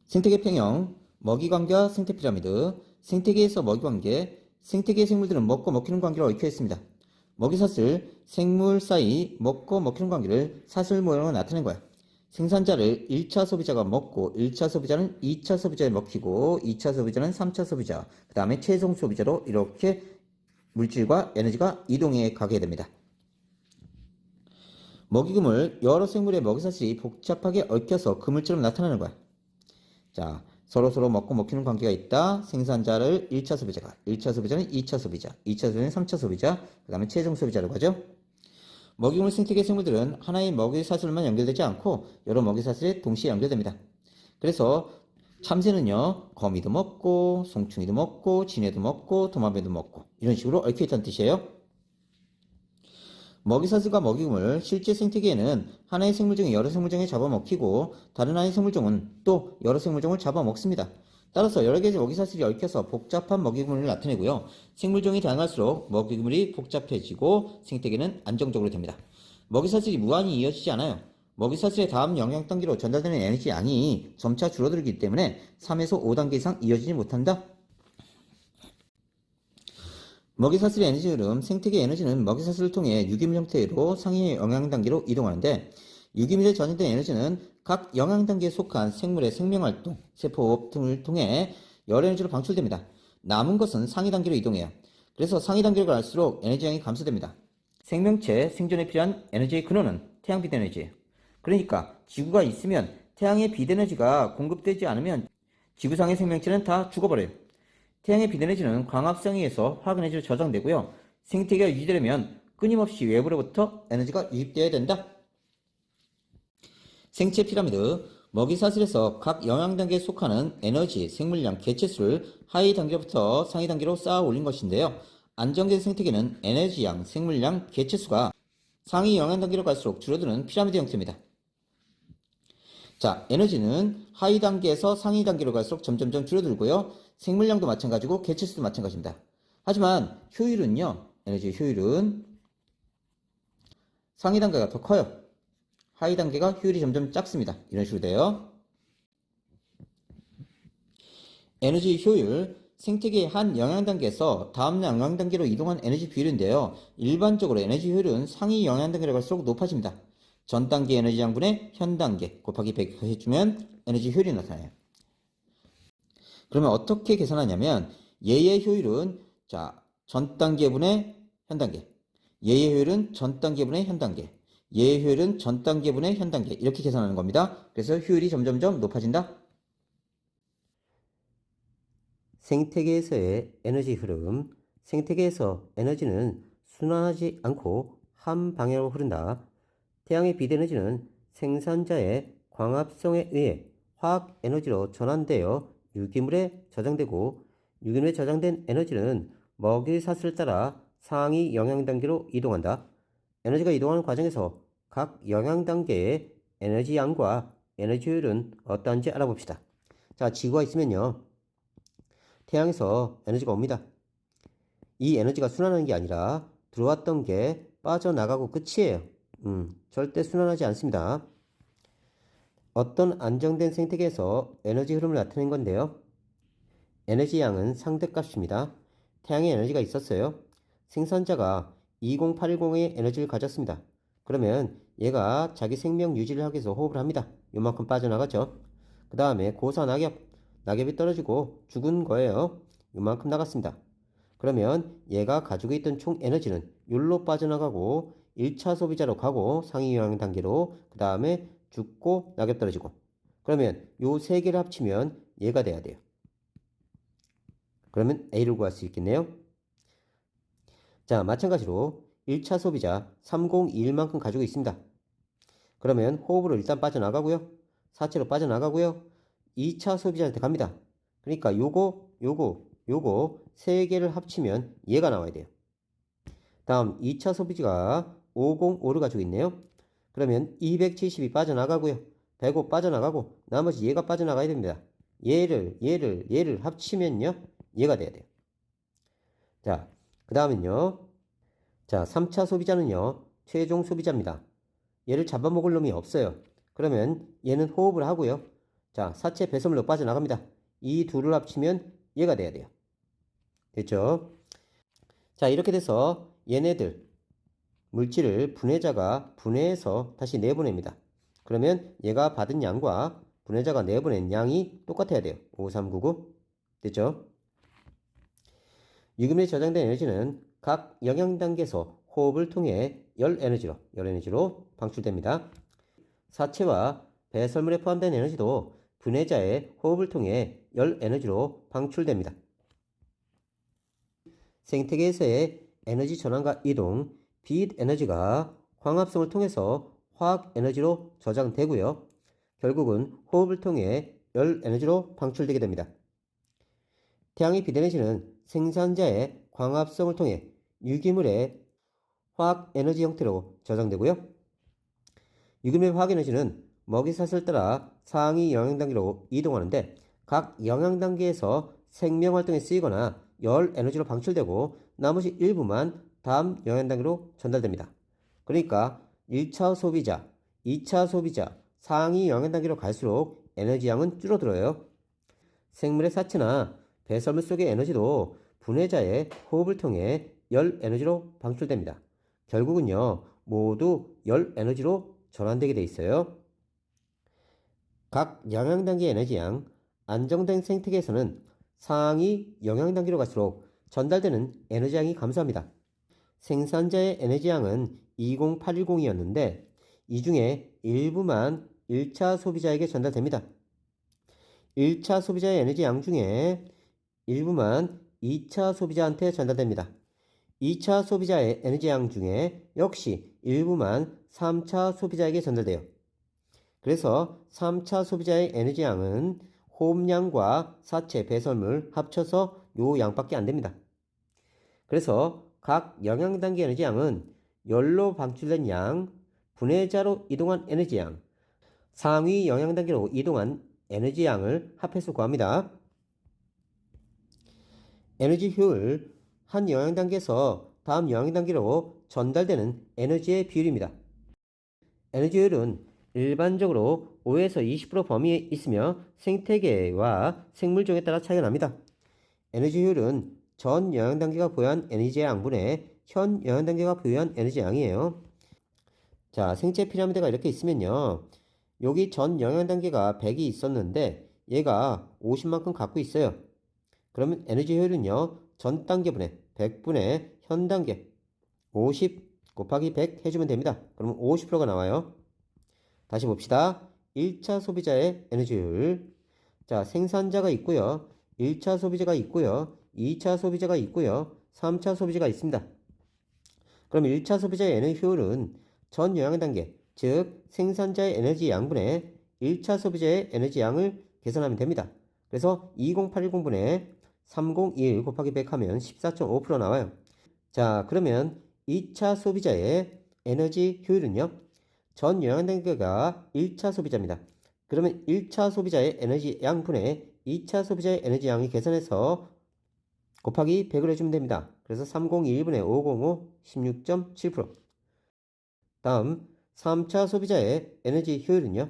생태계 평형, 먹이관계와 생태피라미드, 생태계에서 먹이관계, 생태계 생물들은 먹고 먹히는 관계로 얽혀 있습니다. 먹이사슬, 생물 사이 먹고 먹히는 관계를 사슬 모양으로 나타낸 거야. 생산자를 1차 소비자가 먹고 1차 소비자는 2차 소비자에 먹히고 2차 소비자는 3차 소비자, 그 다음에 최종 소비자로 이렇게 물질과 에너지가 이동해 가게 됩니다. 먹이금을 여러 생물의 먹이사슬이 복잡하게 얽혀서 그물처럼 나타나는 거야. 자, 서로서로 먹고 먹히는 관계가 있다. 생산자를 1차 소비자가, 1차 소비자는 2차 소비자, 2차 소비자는 3차 소비자, 그 다음에 최종 소비자라고 하죠. 먹이물 생태계 생물들은 하나의 먹이사슬만 연결되지 않고 여러 먹이사슬에 동시에 연결됩니다. 그래서 참새는요, 거미도 먹고, 송충이도 먹고, 진해도 먹고, 도마뱀도 먹고 이런 식으로 얽혀있다는 뜻이에요. 먹이사슬과 먹이금을 실제 생태계에는 하나의 생물종이 여러 생물종에 잡아먹히고 다른 하나의 생물종은 또 여러 생물종을 잡아먹습니다. 따라서 여러 개의 먹이사슬이 얽혀서 복잡한 먹이금을 나타내고요. 생물종이 다양할수록 먹이그물이 복잡해지고 생태계는 안정적으로 됩니다. 먹이사슬이 무한히 이어지지 않아요. 먹이사슬의 다음 영양 단계로 전달되는 에너지 양이 점차 줄어들기 때문에 3에서 5단계 이상 이어지지 못한다. 먹이사슬의 에너지 흐름, 생태계 에너지는 먹이사슬을 통해 유기물 형태로 상위 영양 단계로 이동하는데 유기물에 전해된 에너지는 각 영양 단계에 속한 생물의 생명활동, 세포호흡 등을 통해 열 에너지로 방출됩니다. 남은 것은 상위 단계로 이동해요. 그래서 상위 단계로 갈수록 에너지량이 감소됩니다. 생명체 생존에 필요한 에너지의 근원은 태양 비대에너지예요. 그러니까 지구가 있으면 태양의 비대에너지가 공급되지 않으면 지구상의 생명체는 다 죽어버려요. 태양의 비대에너지는 광합성에 의해서 화학에너지로 저장되고요. 생태계가 유지되려면 끊임없이 외부로부터 에너지가 유입되어야 된다. 생체 피라미드, 먹이사슬에서 각 영양 단계에 속하는 에너지, 생물량, 개체수를 하위 단계부터 상위 단계로 쌓아 올린 것인데요. 안정된 생태계는 에너지양, 생물량, 개체수가 상위 영양 단계로 갈수록 줄어드는 피라미드 형태입니다. 자, 에너지는 하위 단계에서 상위 단계로 갈수록 점점점 줄어들고요. 생물량도 마찬가지고 개체수도 마찬가지입니다. 하지만 효율은요. 에너지 효율은 상위 단계가 더 커요. 하위 단계가 효율이 점점 작습니다. 이런 식으로 돼요. 에너지 효율, 생태계의 한 영양 단계에서 다음 영양 단계로 이동한 에너지 비율인데요. 일반적으로 에너지 효율은 상위 영양 단계로 갈수록 높아집니다. 전 단계 에너지 양분의 현 단계 곱하기 100 해주면 에너지 효율이 나타나요. 그러면 어떻게 계산하냐면 얘의 효율은 전 단계분의 현 단계, 얘의 효율은 전 단계분의 현 단계, 얘의 효율은 전 단계분의 현 단계 이렇게 계산하는 겁니다. 그래서 효율이 점점점 높아진다. 생태계에서의 에너지 흐름, 생태계에서 에너지는 순환하지 않고 한 방향으로 흐른다. 태양의 비대에너지는 생산자의 광합성에 의해 화학 에너지로 전환되어 유기물에 저장되고 유기물에 저장된 에너지는 먹이사슬을 따라 상위 영양 단계로 이동한다. 에너지가 이동하는 과정에서 각 영양 단계의 에너지 양과 에너지 효율은 어떠한지 알아봅시다. 자, 지구가 있으면요. 태양에서 에너지가 옵니다. 이 에너지가 순환하는 게 아니라 들어왔던 게 빠져나가고 끝이에요. 절대 순환하지 않습니다. 어떤 안정된 생태계에서 에너지 흐름을 나타낸 건데요. 에너지 양은 상대값입니다. 태양에 에너지가 있었어요. 생산자가 2080의 에너지를 가졌습니다. 그러면 얘가 자기 생명 유지를 하기 위해서 호흡을 합니다. 요만큼 빠져나가죠. 그 다음에 고사 낙엽이 떨어지고 죽은 거예요. 요만큼 나갔습니다. 그러면 얘가 가지고 있던 총 에너지는 율로 빠져나가고 1차 소비자로 가고 상위 영양 단계로 그 다음에 죽고 낙엽 떨어지고 그러면 요 세 개를 합치면 얘가 돼야 돼요. 그러면 A를 구할 수 있겠네요. 자, 마찬가지로 1차 소비자 3021만큼 가지고 있습니다. 그러면 호흡으로 일단 빠져나가고요. 사체로 빠져나가고요. 2차 소비자한테 갑니다. 그러니까 요거 세 개를 합치면 얘가 나와야 돼요. 다음 2차 소비자가 5055를 가지고 있네요. 그러면 270이 빠져나가고요. 105 빠져나가고 나머지 얘가 빠져나가야 됩니다. 얘를 합치면요. 얘가 돼야 돼요. 자, 그 다음은요. 자, 3차 소비자는요. 최종 소비자입니다. 얘를 잡아먹을 놈이 없어요. 그러면 얘는 호흡을 하고요. 자, 사체 배설물로 빠져나갑니다. 이 둘을 합치면 얘가 돼야 돼요. 됐죠? 자, 이렇게 돼서 얘네들 물질을 분해자가 분해해서 다시 내보냅니다. 그러면 얘가 받은 양과 분해자가 내보낸 양이 똑같아야 돼요. 5399. 됐죠? 유기물에 저장된 에너지는 각 영향단계에서 호흡을 통해 열 에너지로 방출됩니다. 사체와 배설물에 포함된 에너지도 분해자의 호흡을 통해 열 에너지로 방출됩니다. 생태계에서의 에너지 전환과 이동, 빛 에너지가 광합성을 통해서 화학 에너지로 저장되고요. 결국은 호흡을 통해 열 에너지로 방출되게 됩니다. 태양의 빛 에너지는 생산자의 광합성을 통해 유기물의 화학 에너지 형태로 저장되고요. 유기물의 화학 에너지는 먹이사슬을 따라 상위 영향단계로 이동하는데 각 영향단계에서 생명활동에 쓰이거나 열 에너지로 방출되고 나머지 일부만 다음 영향단계로 전달됩니다. 그러니까 1차 소비자, 2차 소비자, 상위 영향단계로 갈수록 에너지 양은 줄어들어요. 생물의 사체나 배설물 속의 에너지도 분해자의 호흡을 통해 열 에너지로 방출됩니다. 결국은요, 모두 열 에너지로 전환되게 돼 있어요. 각 영향단계 에너지양, 안정된 생태계에서는 상위 영향단계로 갈수록 전달되는 에너지양이 감소합니다. 생산자의 에너지양은 20810이었는데 이 중에 일부만 1차 소비자에게 전달됩니다. 1차 소비자의 에너지양 중에 일부만 2차 소비자한테 전달됩니다. 2차 소비자의 에너지양 중에 역시 일부만 3차 소비자에게 전달돼요. 그래서 3차 소비자의 에너지양은 호흡량과 사체 배설물 합쳐서 요 양밖에 안 됩니다. 그래서 각 영향단계 에너지양은 열로 방출된 양, 분해자로 이동한 에너지양, 상위 영향단계로 이동한 에너지양을 합해서 구합니다. 에너지 효율, 한 영향단계에서 다음 영향단계로 전달되는 에너지의 비율입니다. 에너지 효율은 일반적으로 5에서 20% 범위에 있으며 생태계와 생물종에 따라 차이가 납니다. 에너지 효율은 전 영향단계가 보유한 에너지 양분의 현 영향단계가 보유한 에너지 양이에요. 자, 생체 피라미드가 이렇게 있으면요. 여기 전 영향단계가 100이 있었는데 얘가 50만큼 갖고 있어요. 그러면 에너지 효율은요. 전 단계분의 100분의 현 단계 50 곱하기 100 해주면 됩니다. 그러면 50%가 나와요. 다시 봅시다. 1차 소비자의 에너지 효율. 자, 생산자가 있고요. 1차 소비자가 있고요. 2차 소비자가 있고요. 3차 소비자가 있습니다. 그럼 1차 소비자의 에너지 효율은 전 영향단계, 즉 생산자의 에너지 양분의 1차 소비자의 에너지 양을 계산하면 됩니다. 그래서 20810분의 301 곱하기 100 하면 14.5% 나와요. 자, 그러면 2차 소비자의 에너지 효율은요. 전 영향단계가 1차 소비자입니다. 그러면 1차 소비자의 에너지 양분의 2차 소비자의 에너지 양을 계산해서 곱하기 100을 해주면 됩니다. 그래서 301분의 505, 16.7%. 다음 3차 소비자의 에너지 효율은요.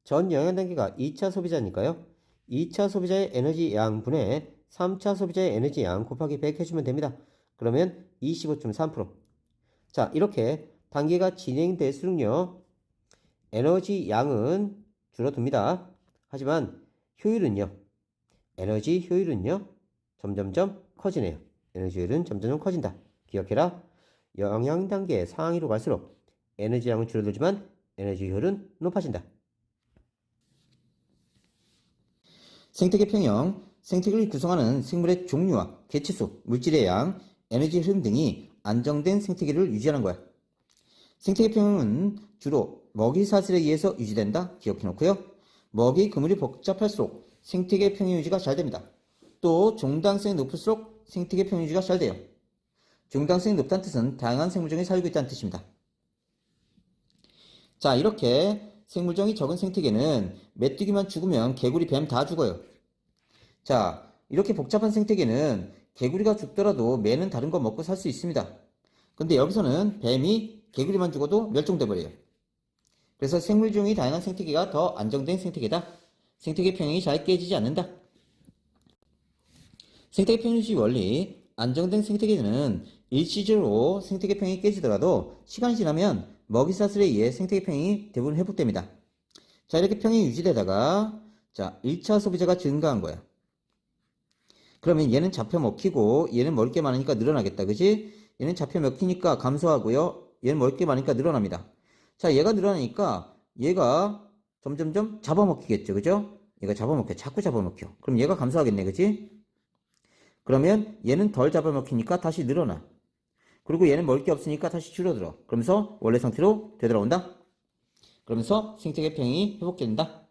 전 영향단계가 2차 소비자니까요. 2차 소비자의 에너지 양분의 3차 소비자의 에너지 양 곱하기 100 해주면 됩니다. 그러면 25.3%. 자, 이렇게 단계가 진행될수록요. 에너지 양은 줄어듭니다. 하지만 효율은요. 에너지 효율은요. 점점점 커지네요. 에너지 효율은 점점점 커진다. 기억해라. 영향단계 상위로 갈수록 에너지 양은 줄어들지만 에너지 효율은 높아진다. 생태계 평형, 생태계를 구성하는 생물의 종류와 개체수, 물질의 양, 에너지 흐름 등이 안정된 생태계를 유지하는 거야. 생태계 평형은 주로 먹이 사슬에 의해서 유지된다. 기억해 놓고요. 먹이 그물이 복잡할수록 생태계 평형 유지가 잘 됩니다. 또 종당성이 높을수록 생태계 평형 유지가 잘 돼요. 종당성이 높다는 뜻은 다양한 생물종이 살고 있다는 뜻입니다. 자, 이렇게 생물종이 적은 생태계는 메뚜기만 죽으면 개구리, 뱀 다 죽어요. 자, 이렇게 복잡한 생태계는 개구리가 죽더라도 매는 다른 거 먹고 살 수 있습니다. 근데 여기서는 뱀이 개구리만 죽어도 멸종돼 버려요. 그래서 생물종이 다양한 생태계가 더 안정된 생태계다. 생태계 평형이 잘 깨지지 않는다. 생태계 평형주의 원리, 안정된 생태계는 일시적으로 생태계 평형이 깨지더라도 시간이 지나면 먹이사슬에 의해 생태계 평형이 대부분 회복됩니다. 자, 이렇게 평형이 유지되다가 자, 1차 소비자가 증가한 거야. 그러면 얘는 잡혀 먹히고 얘는 먹을 게 많으니까 늘어나겠다. 그지? 얘는 잡혀 먹히니까 감소하고요. 얘는 먹을 게 많으니까 늘어납니다. 자, 얘가 늘어나니까 얘가 점점점 잡아먹히겠죠. 그죠? 얘가 잡아먹혀. 자꾸 잡아먹혀. 그럼 얘가 감소하겠네. 그지? 그러면 얘는 덜 잡아먹히니까 다시 늘어나. 그리고 얘는 먹을 게 없으니까 다시 줄어들어. 그러면서 원래 상태로 되돌아온다. 그러면서 생태계 평형이 회복된다.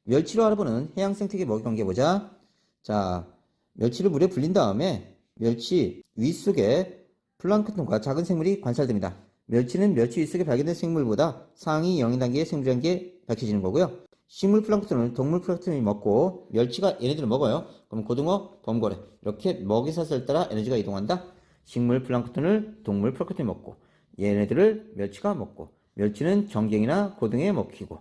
멸치로 알아보는 해양 생태계 먹이 관계 보자. 자, 멸치를 물에 불린 다음에 멸치 윗속에 플랑크톤과 작은 생물이 관찰됩니다. 멸치는 멸치 윗속에 발견된 생물보다 상위 영양 단계의 생물이라는 게 밝혀지는 거고요. 식물 플랑크톤을 동물 플랑크톤이 먹고 멸치가 얘네들을 먹어요. 그럼 고등어, 범고래 이렇게 먹이사슬 따라 에너지가 이동한다. 식물 플랑크톤을 동물 플랑크톤이 먹고 얘네들을 멸치가 먹고 멸치는 정갱이나 고등어에 먹히고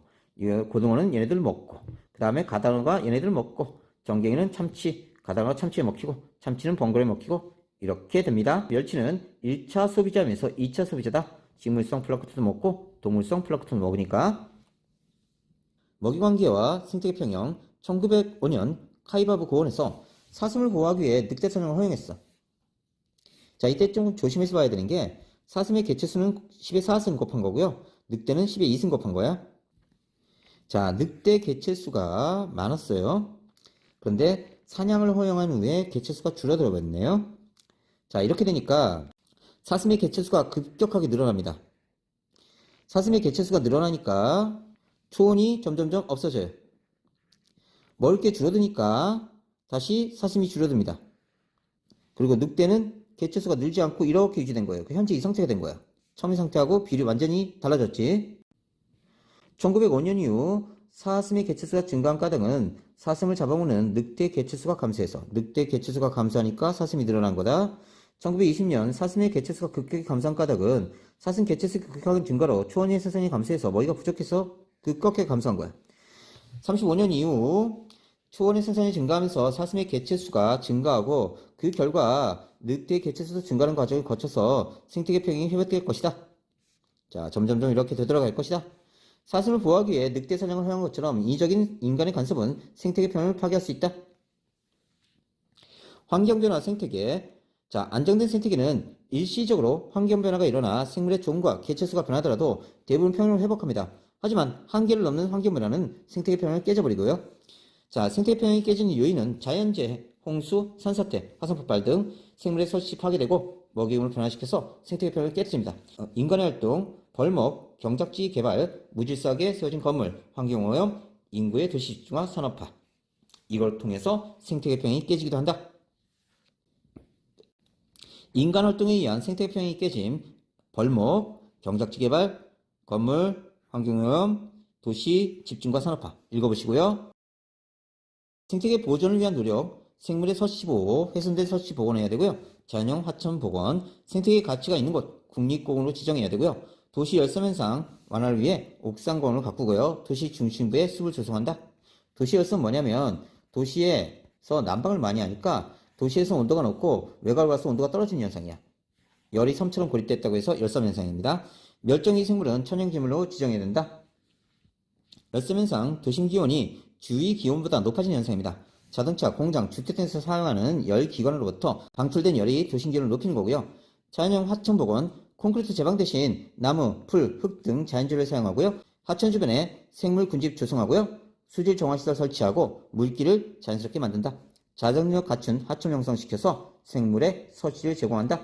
고등어는 얘네들을 먹고 그 다음에 가다노가 얘네들을 먹고 정갱이는 참치, 가다노가 참치에 먹히고 참치는 범고래에 먹히고 이렇게 됩니다. 멸치는 1차 소비자면서 2차 소비자다. 식물성 플랑크톤도 먹고 동물성 플랑크톤도 먹으니까. 먹이관계와 생태계 평형 1905년 카이바브 고원에서 사슴을 보호하기 위해 늑대 사냥을 허용했어. 자, 이때 좀 조심해서 봐야 되는 게 사슴의 개체수는 10의 4승 곱한 거고요. 늑대는 10의 2승 곱한 거야. 자, 늑대 개체수가 많았어요. 그런데 사냥을 허용한 후에 개체수가 줄어들어 버렸네요. 자, 이렇게 되니까 사슴의 개체수가 급격하게 늘어납니다. 사슴의 개체수가 늘어나니까 초원이 점점점 없어져요. 먹을 게 줄어드니까 다시 사슴이 줄어듭니다. 그리고 늑대는 개체수가 늘지 않고 이렇게 유지된 거예요. 현재 이 상태가 된 거야. 처음의 상태하고 비율이 완전히 달라졌지. 1905년 이후 사슴의 개체수가 증가한 까닭은 사슴을 잡아먹는 늑대 개체수가 감소해서 늑대 개체수가 감소하니까 사슴이 늘어난 거다. 1920년 사슴의 개체수가 급격히 감소한 까닭은 사슴 개체수 급격한 증가로 초원의 생산이 감소해서 먹이가 부족해서 급격하게 감소한 거야. 35년 이후 초원의 생산이 증가하면서 사슴의 개체수가 증가하고 그 결과 늑대 개체수도 증가하는 과정을 거쳐서 생태계 평형이 회복될 것이다. 자, 점점점 이렇게 되돌아갈 것이다. 사슴을 보호하기 위해 늑대 사냥을 허용한 것처럼 인위적인 인간의 간섭은 생태계 평형을 파괴할 수 있다. 환경변화 생태계. 자, 안정된 생태계는 일시적으로 환경변화가 일어나 생물의 종과 개체수가 변하더라도 대부분 평형을 회복합니다. 하지만 한계를 넘는 환경변화는 생태계 평형을 깨져버리고요. 자, 생태계 평형이 깨지는 요인은 자연재해, 홍수, 산사태, 화산폭발 등 생물의 서식이 파괴되고 먹이음을 변화시켜서 생태계 평형을 깨뜨립니다. 인간의 활동, 벌목, 경작지 개발, 무질서하게 세워진 건물, 환경오염, 인구의 도시 집중화 산업화. 이걸 통해서 생태계 평형이 깨지기도 한다. 인간 활동에 의한 생태계 평형이 깨짐, 벌목, 경작지 개발, 건물, 환경오염, 도시 집중과 산업화. 읽어보시고요. 생태계 보존을 위한 노력, 생물의 서식 보호, 훼손된 서식 복원해야 되고요. 자연형 하천 복원, 생태계 가치가 있는 곳, 국립공원으로 지정해야 되고요. 도시 열섬 현상 완화를 위해 옥상공원을 가꾸고요. 도시 중심부에 숲을 조성한다. 도시 열섬은 뭐냐면 도시에서 난방을 많이 하니까 도시에서 온도가 높고 외곽을 가서 온도가 떨어지는 현상이야. 열이 섬처럼 고립됐다고 해서 열섬 현상입니다. 멸종위 생물은 천연기물로 지정해야 된다. 열섬 현상, 도심 기온이 주위 기온보다 높아지는 현상입니다. 자동차, 공장, 주택 등에서 사용하는 열 기관으로부터 방출된 열이 도심 기온을 높이는 거고요. 자연형 하천 복원, 콘크리트 제방 대신 나무, 풀, 흙 등 자연재료를 사용하고요. 하천 주변에 생물 군집 조성하고요. 수질 정화시설 설치하고 물길을 자연스럽게 만든다. 자정력 갖춘 하천 형성시켜서 생물의 서식을 제공한다.